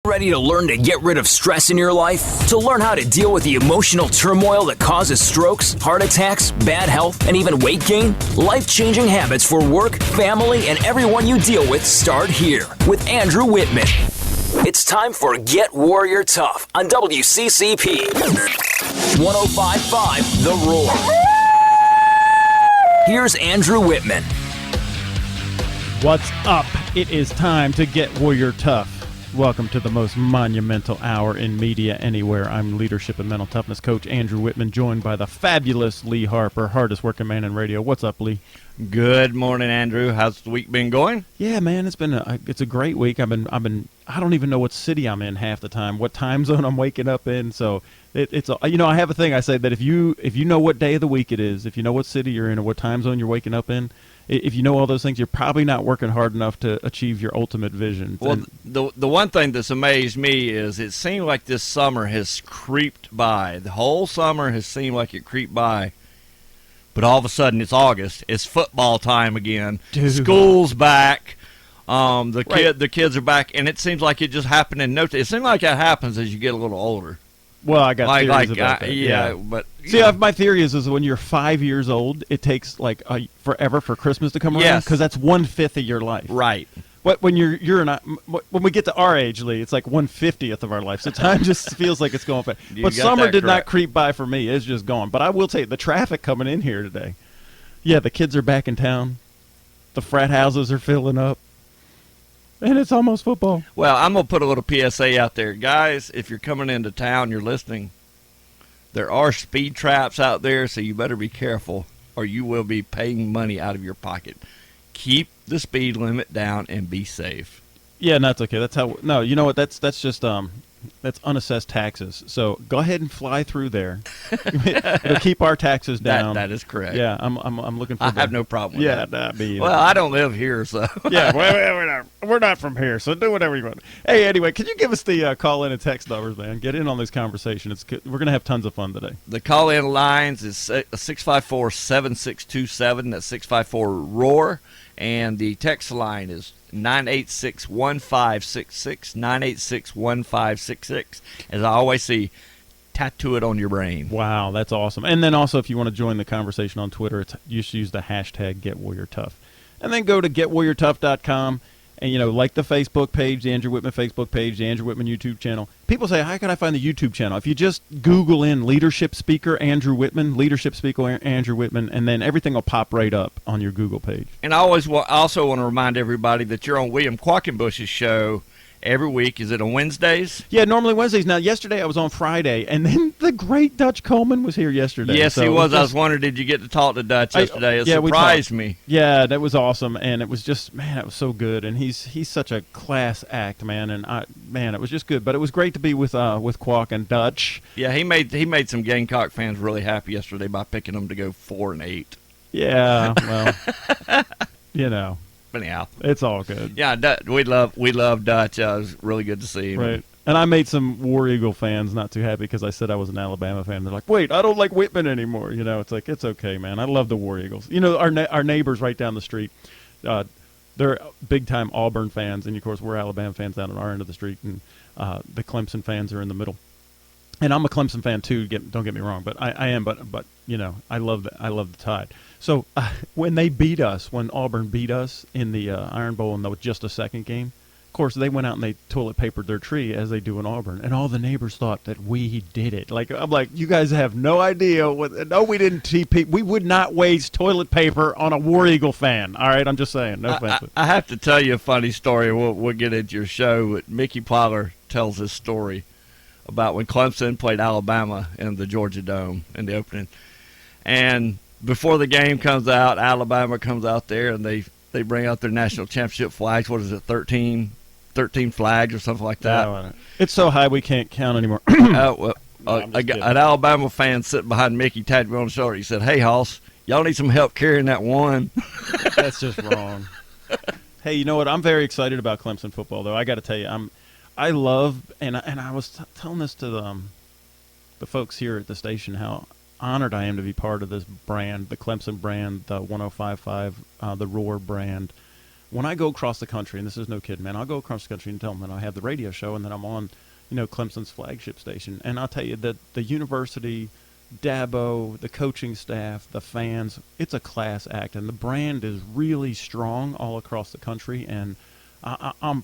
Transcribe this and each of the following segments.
Ready to learn to get rid of stress in your life? To learn how to deal with the emotional turmoil that causes strokes, heart attacks, bad health, and even weight gain? Life-changing habits for work, family, and everyone you deal with start here with Andrew Wittman. It's time for Get Warrior Tough on WCCP. 105.5 The Roar. Here's Andrew Wittman. What's up? It is time to Get Warrior Tough. Welcome to the most monumental hour in media anywhere. I'm leadership and mental toughness coach Andrew Wittman, joined by the fabulous Lee Harper, hardest working man in radio. What's up, Lee? Good morning, Andrew. How's the week been going? Yeah, man, it's a great week. I don't even know what city I'm in half the time, what time zone I'm waking up in. So I have a thing I say that if you know what day of the week it is, if you know what city you're in or what time zone you're waking up in, if you know all those things, you're probably not working hard enough to achieve your ultimate vision. Well, the one thing that's amazed me is it seemed like this summer has creeped by. The whole summer has seemed like it creeped by. But all of a sudden, it's August. It's football time again. Dude. School's back. The kids are back, and it seems like it just happened in no time. It seems like that happens as you get a little older. Well, I got theories about that. Yeah, but see, my theory is when you're 5 years old, it takes forever for Christmas to come around because that's 1/5 of your life. Right. But when when we get to our age, Lee, it's like 1/50th of our life. So time just feels like it's going fast. But summer did not creep by for me. It's just gone. But I will tell you, the traffic coming in here today. Yeah, the kids are back in town. The frat houses are filling up. And it's almost football. Well, I'm going to put a little PSA out there. Guys, if you're coming into town, you're listening, there are speed traps out there, so you better be careful or you will be paying money out of your pocket. Keep the speed limit down and be safe. Yeah, and that's okay. That's how. No, you know what? That's just that's unassessed taxes. So go ahead and fly through there. It'll keep our taxes down. That is correct. Yeah, I'm looking for. I have no problem with that. Nah, me either. Well, I don't live here, so. Yeah, we're not from here, so do whatever you want. Hey, anyway, can you give us the call in and text numbers, man? Get in on this conversation. We're gonna have tons of fun today. The call in lines is 654-7627. That's 654-ROAR. And the text line is 986-1566, 986-1566. As I always see, tattoo it on your brain. Wow, that's awesome. And then also, if you want to join the conversation on Twitter, you should use the hashtag GetWarriorTough. And then go to GetWarriorTough.com and, like the Facebook page, the Andrew Wittman Facebook page, the Andrew Wittman YouTube channel. People say, how can I find the YouTube channel? If you just Google in leadership speaker Andrew Wittman, leadership speaker Andrew Wittman, and then everything will pop right up on your Google page. And I also want to remind everybody that you're on William Quackenbush's show every week. Is it on Wednesdays? Yeah, normally Wednesdays. Now, yesterday I was on Friday, and then the great Dutch Coleman was here yesterday. Yes, he was. I was wondering, did you get to talk to Dutch yesterday? It surprised me. Yeah, that was awesome, and it was just, man, it was so good. And he's such a class act, man. And it was just good. But it was great to be with Quack and Dutch. Yeah, he made some Gamecock fans really happy yesterday by picking them to go 4-8. Yeah, well, But anyhow, it's all good. Yeah, we love Dutch. It was really good to see him. Right. And I made some War Eagle fans not too happy because I said I was an Alabama fan. They're like, wait, I don't like Wittman anymore. It's like, it's okay, man. I love the War Eagles. Our neighbors right down the street, they're big-time Auburn fans. And, of course, we're Alabama fans down on our end of the street. And the Clemson fans are in the middle. And I'm a Clemson fan, too. Don't get me wrong. But I am. But I love the Tide. So when Auburn beat us in the Iron Bowl in just a second game, of course, they went out and they toilet papered their tree as they do in Auburn. And all the neighbors thought that we did it. I'm like, you guys have no idea. No, we didn't TP. We would not waste toilet paper on a War Eagle fan. All right, I'm just saying. No offense. I have to tell you a funny story. We'll get into your show. But Mickey Plyler tells this story about when Clemson played Alabama in the Georgia Dome in the opening. And before the game comes out, Alabama comes out there and they bring out their national championship flags. What is it, 13 flags or something like that? No, it's so high we can't count anymore. An Alabama fan sitting behind Mickey Tadwell on the shoulder. He said, "Hey, Hoss, y'all need some help carrying that one." That's just wrong. Hey, you know what? I'm very excited about Clemson football, though. I got to tell you, I love, and I was telling this to the folks here at the station, how honored I am to be part of this brand, the Clemson brand, the 105.5, the Roar brand. when I go across the country, and this is no kid, man, I'll go across the country and tell them that I have the radio show and that I'm on, Clemson's flagship station. And I'll tell you that the university, Dabo, the coaching staff, the fans, it's a class act, and the brand is really strong all across the country. And I'm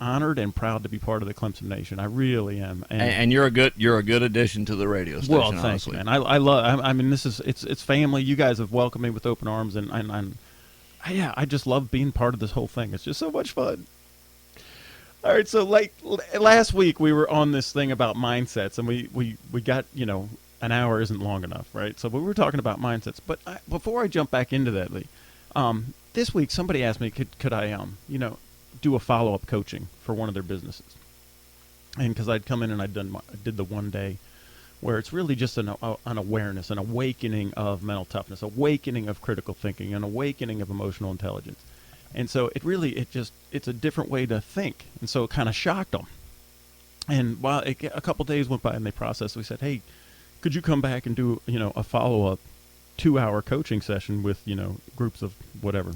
honored and proud to be part of the Clemson Nation. I really am. And you're a good addition to the radio station. Well, thanks, man. I love. I mean, it's family. You guys have welcomed me with open arms, and I just love being part of this whole thing. It's just so much fun. All right, so like last week we were on this thing about mindsets, and we got, an hour isn't long enough, right? So we were talking about mindsets. But before I jump back into that, Lee, this week somebody asked me, could I do a follow-up coaching for one of their businesses? And because I'd come in and I did the one day where it's really just an awareness, an awakening of mental toughness, awakening of critical thinking, an awakening of emotional intelligence. And so it's a different way to think. And so it kind of shocked them. And while a couple days went by and they processed, we said, hey, could you come back and do, a follow-up 2-hour coaching session with, groups of whatever,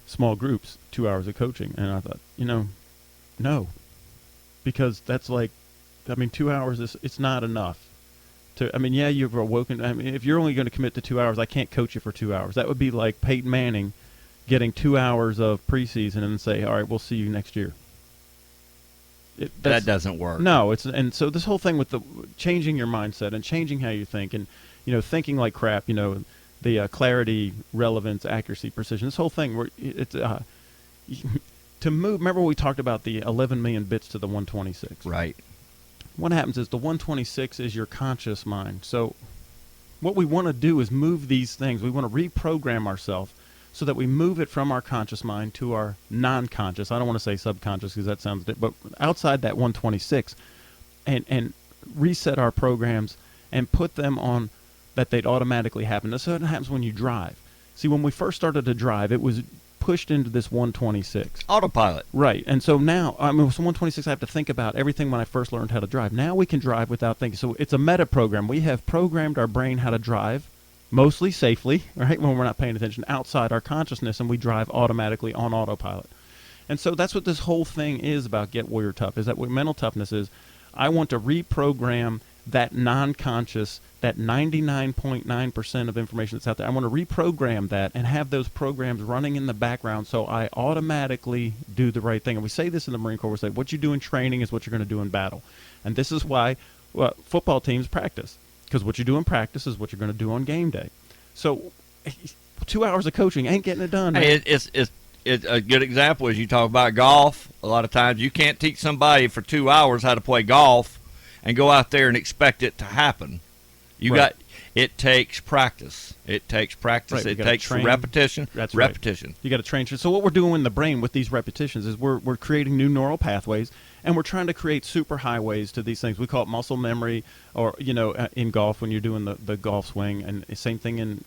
small groups, 2 hours of coaching? And I thought, no, because that's 2 hours it's not enough. You've awoken. If you're only going to commit to 2 hours, I can't coach you for 2 hours. That would be like Peyton Manning getting 2 hours of preseason and then say, all right, we'll see you next year. That doesn't work. No, and so this whole thing with the changing your mindset and changing how you think and, thinking like crap, the clarity, relevance, accuracy, precision, this whole thing where it's to move. Remember we talked about the 11 million bits to the 126. Right. What happens is the 126 is your conscious mind. So what we want to do is move these things. We want to reprogram ourselves so that we move it from our conscious mind to our non-conscious. I don't want to say subconscious because that sounds but outside that 126 and reset our programs and put them on that they'd automatically happen. That's what happens when you drive. See, when we first started to drive, it was pushed into this 126. Autopilot. Right. And so now, with 126, I have to think about everything when I first learned how to drive. Now we can drive without thinking. So it's a meta program. We have programmed our brain how to drive, mostly safely, right, when we're not paying attention, outside our consciousness, and we drive automatically on autopilot. And so that's what this whole thing is about Get Warrior Tough, is that what mental toughness is. I want to reprogram that non-conscious, that 99.9% of information that's out there. I want to reprogram that and have those programs running in the background so I automatically do the right thing. And we say this in the Marine Corps. We say what you do in training is what you're going to do in battle. And this is why football teams practice, because what you do in practice is what you're going to do on game day. So 2 hours of coaching ain't getting it done. Hey, it's a good example is you talk about golf. A lot of times you can't teach somebody for 2 hours how to play golf and go out there and expect it to happen. It takes practice. It takes practice. Right, it takes repetition. That's repetition. Right. You got to train. So what we're doing in the brain with these repetitions is we're creating new neural pathways, and we're trying to create super highways to these things. We call it muscle memory, or in golf when you're doing the golf swing, and same thing in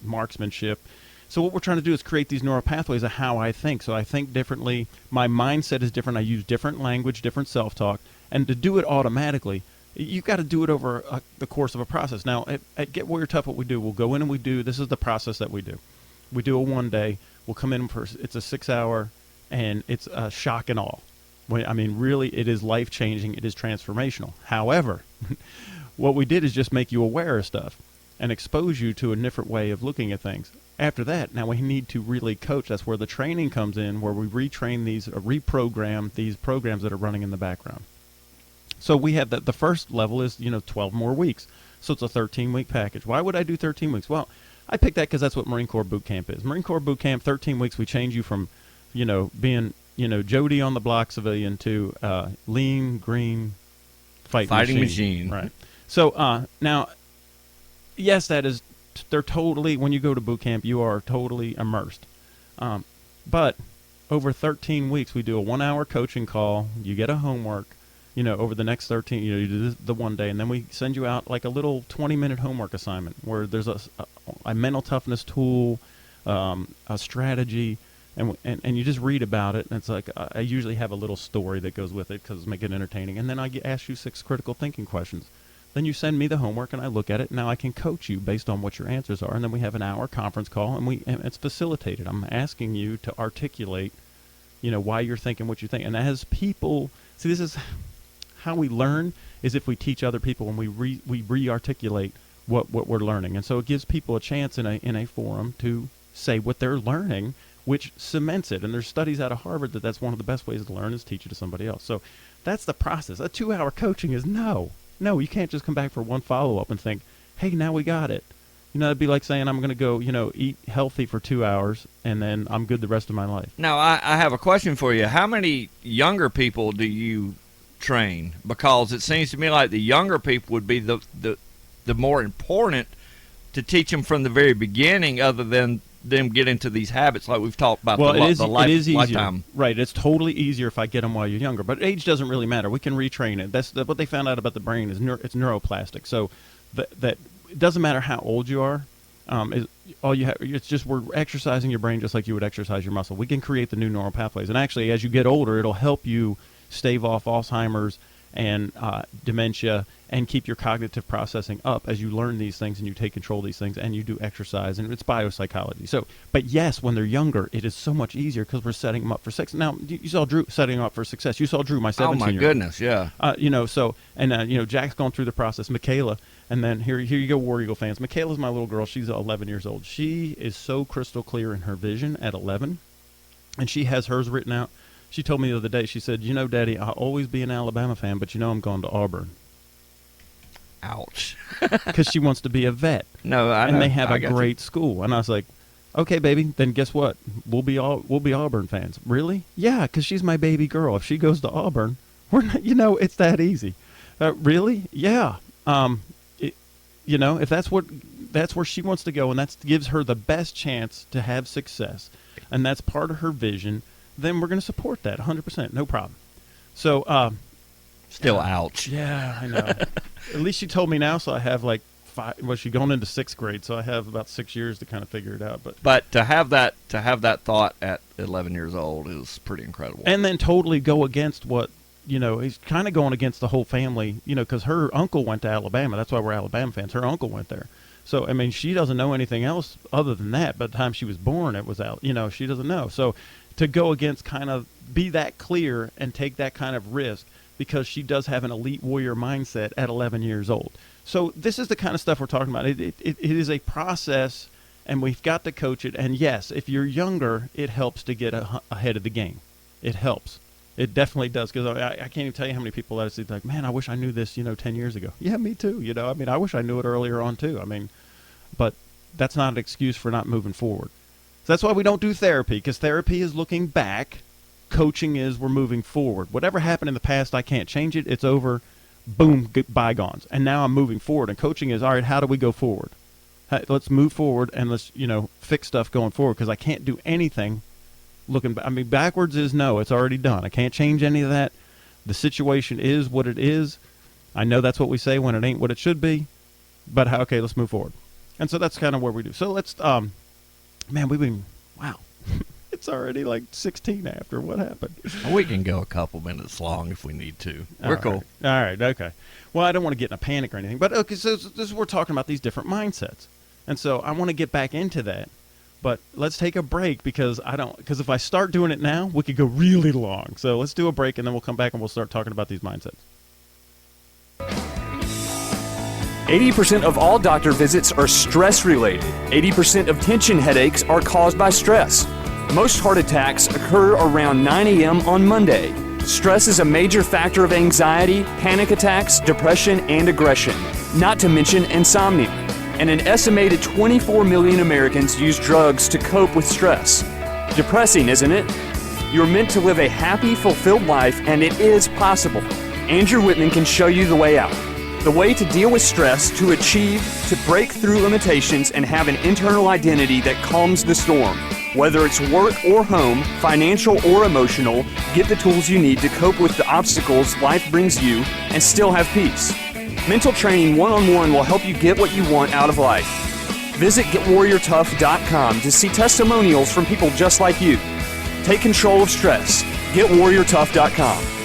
marksmanship. So what we're trying to do is create these neural pathways of how I think. So I think differently. My mindset is different. I use different language, different self-talk. And to do it automatically, you've got to do it over the course of a process. Now, at Get Warrior Tough, what we do, we'll go in and this is the process that we do. We do a one day. We'll come in for, it's a 6 hour, and it's a shock and awe. Really, it is life-changing. It is transformational. However, what we did is just make you aware of stuff and expose you to a different way of looking at things. After that, now we need to really coach. That's where the training comes in, where we reprogram these programs that are running in the background. So we have the first level is, 12 more weeks. So it's a 13-week package. Why would I do 13 weeks? Well, I picked that because that's what Marine Corps Bootcamp is. Marine Corps Bootcamp, 13 weeks, we change you from, being, Jody on the block civilian to lean, green, fighting machine. Right. So now, yes, they're totally, when you go to boot camp, you are totally immersed. But over 13 weeks, we do a 1 hour coaching call. You get a homework, over the next 13, you do the one day, and then we send you out like a little 20-minute homework assignment where there's a mental toughness tool, a strategy, and you just read about it. And it's like, I usually have a little story that goes with it because make it entertaining. And then I ask you 6 critical thinking questions. then you send me the homework and I look at it. Now I can coach you based on what your answers are, and then we have an hour conference call, and it's facilitated. I'm asking you to articulate, why you're thinking what you think. And as people, see, this is how we learn, is if we teach other people and we re-articulate what we're learning. And so it gives people a chance in a forum to say what they're learning, which cements it. And there's studies out of Harvard that's one of the best ways to learn is teach it to somebody else. So that's the process. A 2-hour coaching is no, you can't just come back for one follow-up and think, hey, now we got it. It'd be like saying I'm going to go, eat healthy for 2 hours and then I'm good the rest of my life. Now, I have a question for you. How many younger people do you train? Because it seems to me like the younger people would be the more important to teach them from the very beginning, other than them get into these habits like we've talked about. Well, it is easier. Lifetime. Right, it's totally easier if I get them while you're younger. But age doesn't really matter. We can retrain it. That's what they found out about the brain is it's neuroplastic. So that it doesn't matter how old you are. It's just we're exercising your brain just like you would exercise your muscle. We can create the new neural pathways. And actually, as you get older, it'll help you stave off Alzheimer's and dementia, and keep your cognitive processing up as you learn these things and you take control of these things and you do exercise, and it's biopsychology. So, but yes, when they're younger, it is so much easier because we're setting them up for success. Now, you saw Drew setting them up for success. You saw Drew, my 17-year-old. Oh my goodness, yeah. Jack's gone through the process. Michaela, and then here you go, War Eagle fans. Michaela's my little girl. She's 11 years old. She is so crystal clear in her vision at 11, and she has hers written out. She told me the other day, she said, Daddy, I'll always be an Alabama fan, but I'm going to Auburn. Ouch. Because she wants to be a vet. No, I know. And they have a great school. And I was like, okay, baby, then guess what? We'll be Auburn fans. Really? Yeah, because she's my baby girl. If she goes to Auburn, we're not, it's that easy. Really? Yeah. If that's where she wants to go, and that gives her the best chance to have success, and that's part of her vision, then we're going to support that 100%, no problem. So, still ouch. Yeah, I know. At least she told me now, so I have like 5. Well, she's going into 6th grade, so I have about 6 years to kind of figure it out. But to have that thought at 11 years old is pretty incredible. And then totally go against what he's kind of going against the whole family. Because her uncle went to Alabama. That's why we're Alabama fans. Her uncle went there. So, I mean, she doesn't know anything else other than that. By the time she was born, it was out. She doesn't know. So to go against, kind of be that clear and take that kind of risk, because she does have an elite warrior mindset at 11 years old. So this is the kind of stuff we're talking about. It is a process, and we've got to coach it. And yes, if you're younger, it helps to get ahead of the game. It helps. It definitely does, because I can't even tell you how many people that I see like, man, I wish I knew this, 10 years ago. Yeah, me too. I wish I knew it earlier on too. But that's not an excuse for not moving forward. So that's why we don't do therapy, because therapy is looking back. Coaching is we're moving forward. Whatever happened in the past, I can't change it. It's over. Boom, bygones. And now I'm moving forward. And coaching is, all right, how do we go forward? Let's move forward and let's, fix stuff going forward, because I can't do anything looking back. Backwards is no, it's already done. I can't change any of that. The situation is what it is. I know that's what we say when it ain't what it should be. But, okay, let's move forward. And so that's kind of where we do. So let's, wow. It's already like 16 after. What happened? We can go a couple minutes long if we need to. We're cool. All right, okay. Well, I don't want to get in a panic or anything. But, okay, so we're talking about these different mindsets. And so I want to get back into that. But let's take a break, because if I start doing it now, we could go really long. So let's do a break, and then we'll come back and we'll start talking about these mindsets. 80% of all doctor visits are stress-related. 80% of tension headaches are caused by stress. Most heart attacks occur around 9 a.m. on Monday. Stress is a major factor of anxiety, panic attacks, depression, and aggression, not to mention insomnia. And an estimated 24 million Americans use drugs to cope with stress. Depressing, isn't it? You're meant to live a happy, fulfilled life, and it is possible. Andrew Wittman can show you the way out. The way to deal with stress, to achieve, to break through limitations, and have an internal identity that calms the storm. Whether it's work or home, financial or emotional, get the tools you need to cope with the obstacles life brings you and still have peace. Mental Training One-on-One will help you get what you want out of life. Visit GetWarriorTough.com to see testimonials from people just like you. Take control of stress. GetWarriorTough.com.